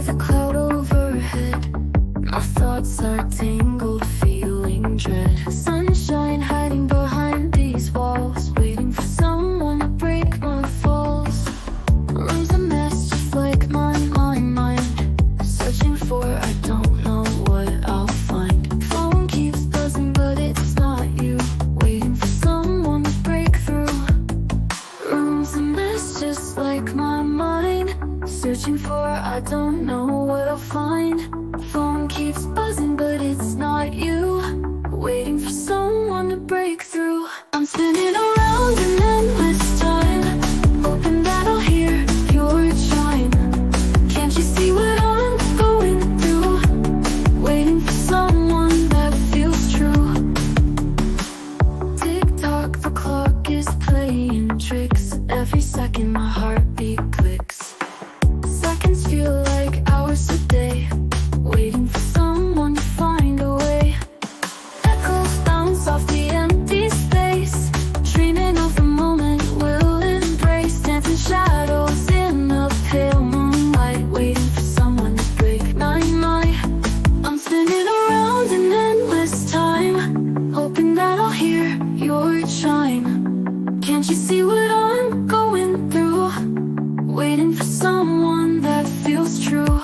with a cloud overhead. My thoughts are tangled, feeling dread. Sunshine hiding behind these walls, waiting for someone to break my falls. Room's a mess just like my mind. Searching for, I don't know what I'll find. Phone keeps buzzing but it's not you, waiting for someone to break through. Room's a mess just like my mind. Searching for, I don't know what I'll find. Phone keeps buzzing but it's not you, waiting for someone to break through. I'm spinning around in endless time, hoping that I'll hear your chime. Can't you see what I'm going through? Waiting for someone that feels true. Tick tock, the clock is playing tricks. Every second my heartbeat clicks. Seconds feel like hours a day, waiting for someone to find a way. Echoes bounce off the empty space, dreaming of the moment we'll embrace. Dancing shadows in the pale moonlight, waiting for someone to break my mind. I'm spinning around in endless time, hoping that I'll hear your chime. Can't you see what I'm going through? Waiting for someone that feels true.